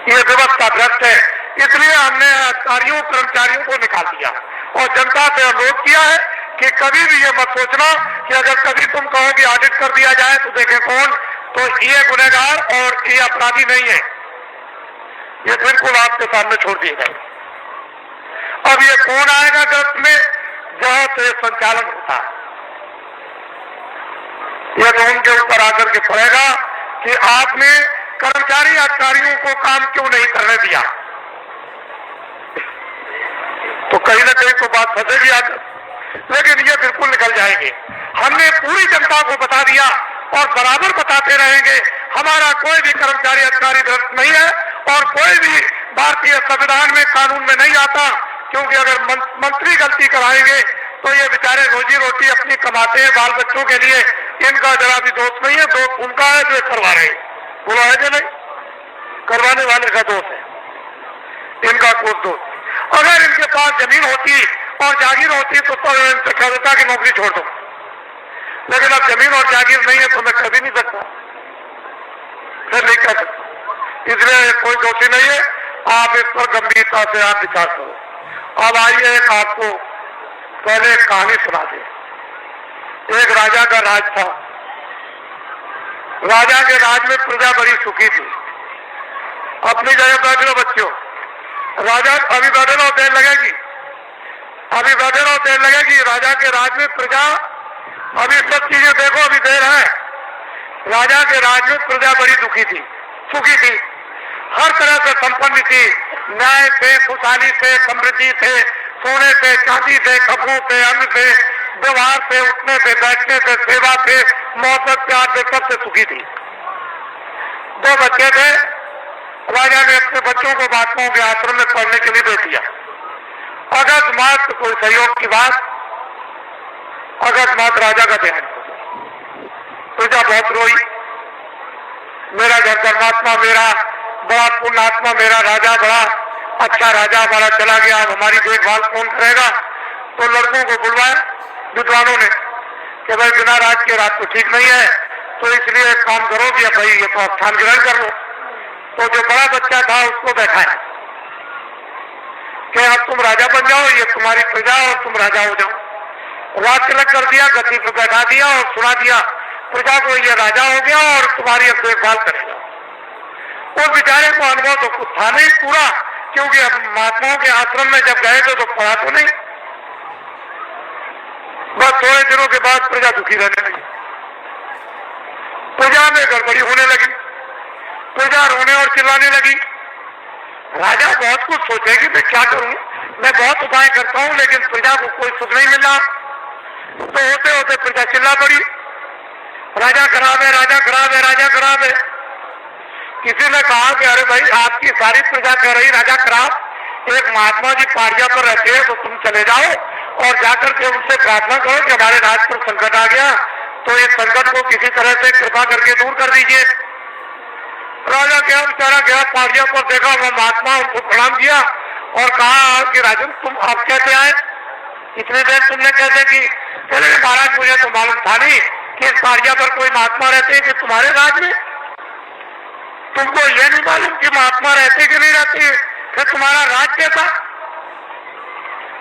ये व्यवस्था भ्रष्ट है। इसलिए हमने अधिकारियों कर्मचारियों को निकाल दिया और जनता से अनुरोध किया है कि कभी भी ये मत सोचना कि अगर कभी तुम कहो कि ऑडिट कर दिया जाए तो देखें कौन, तो ये गुनहगार और ये अपराधी नहीं है, ये बिल्कुल आपके सामने छोड़ दिए गए। अब ये कौन आएगा गर्त में जहां से संचालन होता है, यह तो उनके ऊपर आकर के पड़ेगा कि आपने कर्मचारी अधिकारियों को काम क्यों नहीं करने दिया। तो कहीं ना कहीं तो बात फंसेगी आकर, लेकिन ये बिल्कुल निकल जाएंगे। हमने पूरी जनता को बता दिया और बराबर बताते रहेंगे, हमारा कोई भी कर्मचारी अधिकारी भ्रष्ट नहीं है और कोई भी भारतीय संविधान में कानून में नहीं आता, क्योंकि अगर मंत्री गलती कराएंगे तो ये बेचारे रोजी रोटी अपनी कमाते हैं बाल बच्चों के लिए, इनका जरा भी दोष नहीं है, दोष उनका है जो करवा रहे हैं, बोला है कि नहीं, करवाने वाले का दोष है, इनका कोई दोष। अगर इनके पास जमीन होती और जागीर होती तो इनसे कह देता कि नौकरी छोड़ दो, लेकिन अब जमीन और जागीर नहीं है तो मैं कभी नहीं सकता, फिर नहीं कह सकता, इसलिए कोई दोषी नहीं है। आप इस पर गंभीरता से आप विचार करो। अब आइए एक आपको पहले एक कहानी सुना दे। एक राजा का राज था, राजा के राज में प्रजा बड़ी सुखी थी। अपनी जगह बैठ लो बच्चों, राजा अभी बैठे रहो, देर लगेगी, अभी बैठे रहो, देर लगेगी। राजा के राज में प्रजा, अभी सब चीजें देखो, अभी देर है। राजा के राज में प्रजा बड़ी दुखी थी, सुखी थी, हर तरह से संपन्न थी, न्याय से, खुशहाली से, समृद्धि से, सोने से, चांदी से, कपड़ों से, अन्न से, व्यवहार से, उठने से, बैठने से, सेवा से, मोहब्बत प्यार से, सबसे सुखी थी। दो बच्चे थे, राजा ने अपने बच्चों को महात्माओं के आश्रम में पढ़ने के लिए भेज दिया। अकस्मात कोई सहयोग की बात, अकस्मात राजा का देहांत हो गया। प्रजा बहुत रोई, मेरा घर धर्मात्मा, मेरा बड़ा पुण्यात्मा, मेरा राजा बड़ा अच्छा राजा हमारा चला गया, अब हमारी देखभाल कौन करेगा। तो लड़कों को बुलवाया विद्वानों ने कि भाई बिना राज के रात तो ठीक नहीं है, तो इसलिए एक काम करो कि भाई ये तो स्थान ग्रहण कर लो। तो जो बड़ा बच्चा था उसको बैठाया कि अब तुम राजा बन जाओ, ये तुम्हारी प्रजा और तुम राजा हो जाओ। राज तिलक कर दिया, गद्दी पर बैठा दिया और सुना दिया प्रजा को ये राजा हो गया और तुम्हारी अब देखभाल करेगा। उस बेचारे को अनुभव तो कुछ था नहीं पूरा, क्योंकि अब महात्माओं के आश्रम में जब गए थे तो पढ़ा तो नहीं। बस थोड़े दिनों के बाद प्रजा दुखी रहने लगी, प्रजा में गड़बड़ी होने लगी, प्रजा रोने और चिल्लाने लगी। राजा बहुत कुछ सोचे कि मैं क्या करूं, मैं बहुत उपाय करता हूं लेकिन प्रजा को कोई सुख नहीं मिल रहा। तो होते होते प्रजा चिल्ला पड़ी, राजा खराब है, राजा खराब है, राजा खराब है। किसी ने कहा कि अरे भाई आपकी सारी प्रजा कह रही राजा खराब, एक महात्मा जी पहाड़िया पर रहते हैं, तो तुम चले जाओ और जाकर के उनसे प्रार्थना करो कि हमारे राज पर संकट आ गया, तो इस संकट को किसी तरह से कृपा करके दूर कर दीजिए। राजा गया, बेचारा गया पहाड़िया पर, देखा वह महात्मा, उनको प्रणाम किया और कहा कि राजन तुम आप कैसे आए, इतने देर तुमने कैसे की। चले महाराज मुझे तो मालूम था नहीं कि इस पहाड़िया पर कोई महात्मा रहते हैं कि तुम्हारे राज में, तुमको ये नहीं मालूम कि महात्मा रहते कि नहीं रहते, फिर तुम्हारा राज कैसा।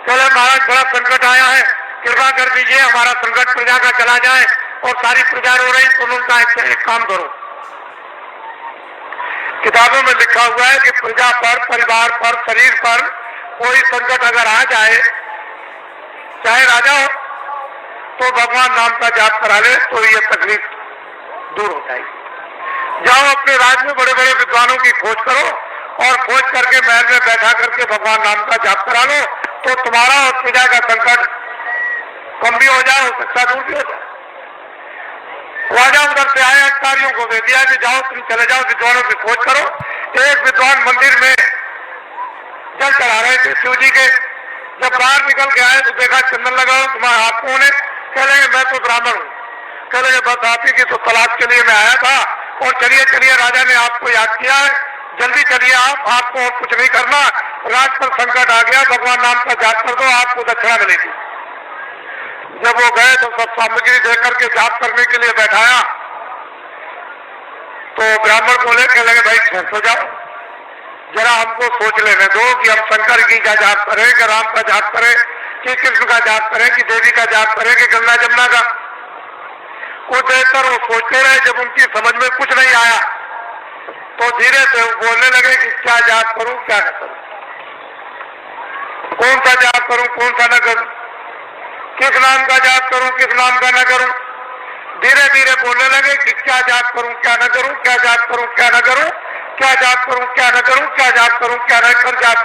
चले महाराज बड़ा संकट आया है, कृपा कर दीजिए हमारा संकट प्रजा का चला जाए, और सारी प्रजा रो रही। तुम उनका एक काम करो, किताबों में लिखा हुआ है कि प्रजा पर, परिवार पर, शरीर पर कोई संकट अगर आ जाए, चाहे राजा हो, तो भगवान नाम का जाप करा ले तो ये तकलीफ दूर हो जाएगी। जाओ अपने राज्य में बड़े बड़े विद्वानों की खोज करो और खोज करके महल में बैठा करके भगवान नाम का जाप करा लो, तो तुम्हारा और प्रजा का संकट कम भी हो जाए, हो सकता दूर भी हो जाए। राजा उधर से आए, अधिकारियों को दे दिया कि जाओ तुम चले जाओ, विद्वानों की खोज करो। एक विद्वान मंदिर में जल चढ़ा रहे थे शिव जी के, जब बाहर निकल के आए तो देखा चंदन लगाओ, तुम्हारा हाथ कौन है। कह लेंगे मैं तो ब्राह्मण हूँ। कह लेंगे बस आप ही की तो तलाश के लिए मैं आया था, और चलिए चलिए राजा ने आपको याद किया है, जल्दी चलिए आपको और कुछ नहीं करना, राज पर संकट आ गया, भगवान नाम का जाप कर दो, आपको दक्षिणा मिलेगी। जब वो गए तो सब सामग्री देकर के जाप करने के लिए बैठाया, तो ब्राह्मण बोले, कह लगे भाई 600 जाओ, जरा हमको सोच लेने दो कि हम शंकर की का जाप करें कि राम का जाप करें कि कृष्ण का जाप करें कि देवी का जाप करें कि गंगा जमुना का। कुछ देर तक वो सोचते रहे, जब उनकी समझ में कुछ नहीं आया तो धीरे से वो बोलने लगे कि क्या जाप करूं क्या न करूं, कौन सा जाप करूं कौन सा न करूं, किस नाम का जाप करूं किस नाम का न करूं। धीरे धीरे बोलने लगे कि क्या जाप करूं क्या न करूं, क्या जाप करूं क्या न करूं, क्या जाप करूं क्या न करूं, क्या जाप करूं क्या न कर जाप।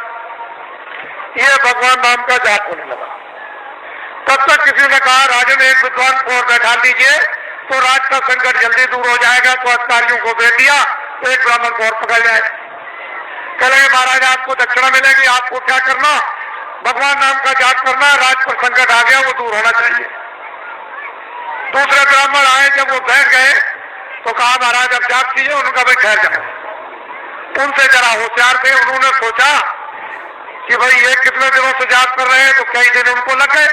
ये भगवान नाम का जाप होने लगा। तब तक किसी ने कहा राजन एक विद्वान को और बैठा लीजिए तो राज का संकट जल्दी दूर हो जाएगा। तो अधिकारियों को भेज दिया, एक ब्राह्मण को और पकड़ जाए। कह लगे महाराज आपको दक्षिणा मिलेगी, आपको क्या करना, भगवान नाम का जाप करना, राज पर संकट आ गया वो दूर होना चाहिए। दूसरे ब्राह्मण आए, जब वो बैठ गए तो कहा महाराज अब जाप कीजिए। उनका भाई ठहर जाओ। उनसे जरा होशियार थे, उन्होंने सोचा कि भाई ये कितने दिनों से जाप कर रहे हैं, तो कई दिन उनको लग गए।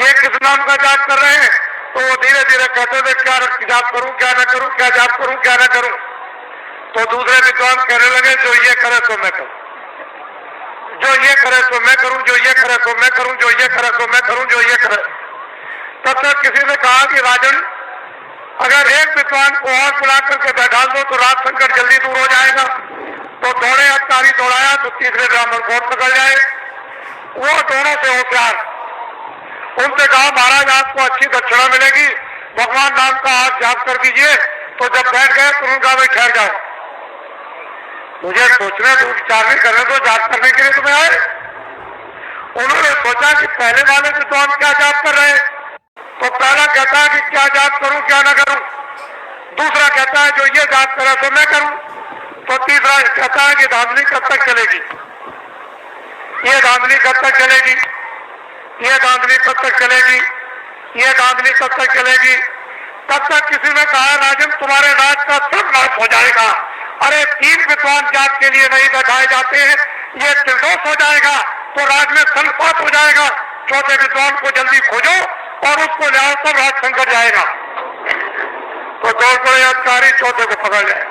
ये किस नाम का जाप कर रहे हैं, तो वो धीरे धीरे कहते थे क्या जाप करूं क्या न करूं, क्या जाप करूं क्या न करूं। तो दूसरे विद्वान कहने लगे जो ये करे तो मैं करूं, जो ये करे तो मैं करूं, जो ये करे तो मैं करूं, जो ये करे तो मैं करूं, जो ये करे। तब तक किसी ने कहा कि राजन अगर एक विद्वान को और बुला करके बैठा दो तो राज संकट जल्दी दूर हो जाएगा। तो दौड़े अधिकारी दौड़ाया तो तीसरे ब्राह्मण को पकड़ जाए। वो दोनों से होशियार, उनसे कहा महाराज आपको अच्छी दक्षिणा मिलेगी, भगवान नाम का हाथ जाप कर दीजिए। तो जब बैठ गए तो उनका भाई ठहर जाओ, मुझे सोचने तो विचार नहीं करने दो, जाप करने के लिए तुम्हें आए। उन्होंने सोचा कि पहले वाले विद्वान क्या जाप कर रहे हैं, तो पहला कहता है कि क्या जाप करूं क्या ना करूं, दूसरा कहता है जो ये जाप करे तो मैं करूं, तो तीसरा कहता है कि धांधली कब तक चलेगी, ये धांधली कब तक चलेगी, ये धांधली कब तक चलेगी, ये धांधली कब तक चलेगी। तब तक किसी ने कहा राजन तुम्हारे राज का सब नाश हो जाएगा। अरे तीन विद्वान जाप के लिए नहीं बैठाए जाते हैं, ये निर्दोष हो जाएगा तो राज में संपात हो जाएगा। चौथे विद्वान को जल्दी खोजो और उसको ले आओ, तब राज संकट जाएगा। तो दौड़ पड़े अधिकारी, चौथे को पकड़ जाए।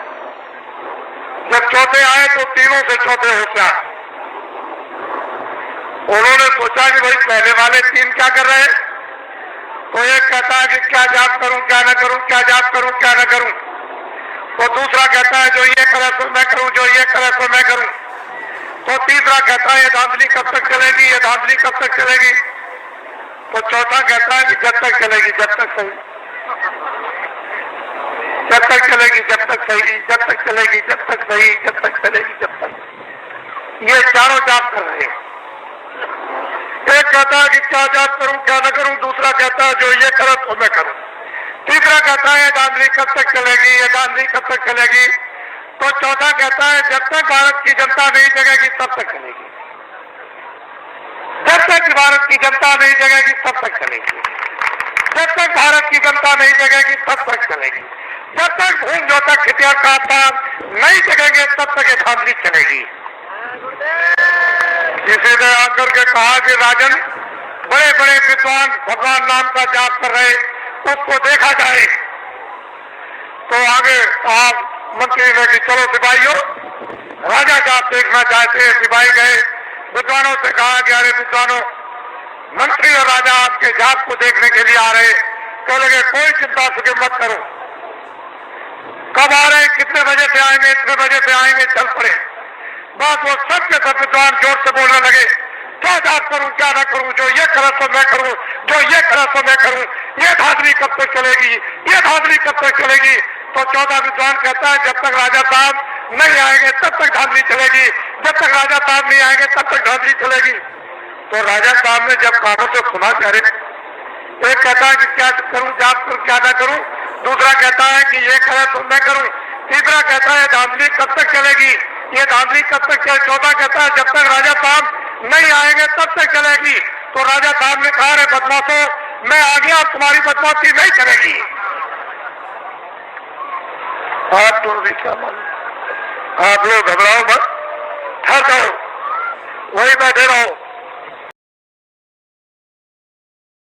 जब चौथे आए तो तीनों से चौथे होशियार। उन्होंने सोचा कि भाई पहले वाले तीन क्या कर रहे हैं, तो एक कहता है कि क्या जाप करूं क्या न करूं, क्या जाप करूं क्या न करूं। तो दूसरा कहता है जो ये करे तो मैं करूं, जो ये करे तो मैं करूं। तो तीसरा कहता है ये धांधली कब तक चलेगी, ये धांधली कब तक चलेगी। तो चौथा कहता है कि जब तक चलेगी जब तक सही, जब तक चलेगी जब तक सही, जब तक चलेगी जब तक सही, जब तक चलेगी जब तक। ये चारों जाप कर रहे हैं। एक कहता है कि क्या जाप करूं क्या न करूं, दूसरा कहता है जो ये करे तो मैं करूं, तीसरा कहता है धांधली कब तक चलेगी, ये धांधली कब तक चलेगी। तो चौथा कहता है जब तक भारत की जनता नहीं जगेगी तब तक चलेगी, जब तक भारत की जनता नहीं जगेगी तब तक चलेगी, जब तक भारत की जनता नहीं जगेगी तब तक चलेगी, जब तक भूम जो तक खितिया का नहीं जगेंगे तब तक ये धांधली चलेगी। किसी ने आकर के कहा कि राजन बड़े बड़े विद्वान भगवान नाम का जाप कर रहे, उसको देखा जाए। तो आगे आप मंत्री ने कि चलो सिपाहियों, राजा जाप देखना चाहते हैं। सिपाही गए, विद्वानों से कहा कि अरे विद्वानों, मंत्री और राजा आपके जाप को देखने के लिए आ रहे। कह लगे कोई चिंता फिक्र मत करो, कब आ रहे, कितने बजे से आएंगे, इतने बजे से आएंगे, चल पड़े। बस वो सब के सब विद्वान जोर से बोलने लगे क्या जाप करूं क्या ना करूं, जो ये करे तो मैं करूं, जो ये करे तो मैं करूं, ये धांधली कब तक चलेगी, ये धांधली कब तक चलेगी। तो चौथा विद्वान कहता है जब तक राजा साहब नहीं आएंगे तब तक धांधली चलेगी, जब तक राजा साहब नहीं आएंगे तब तक धांधली चलेगी। तो राजा साहब ने जब कानों से सुना, अरे एक कहता है कि क्या करूं जाप करूं क्या ना करूं, दूसरा कहता है कि ये करे तो मैं करूं, तीसरा कहता है धांधली कब तक चलेगी, ये धांधली कब तक चले, चौथा कहता है जब तक राजा साहब नहीं आएंगे तब तक चलेगी। तो राजा साहब ने कहा रे बदमाशों, मैं आ गया, तुम्हारी बदमाशी नहीं चलेगी। आप तो भी क्या मालूम, आप लोग घबराओ मत, ठहर जाओ, वही बैठे रहो।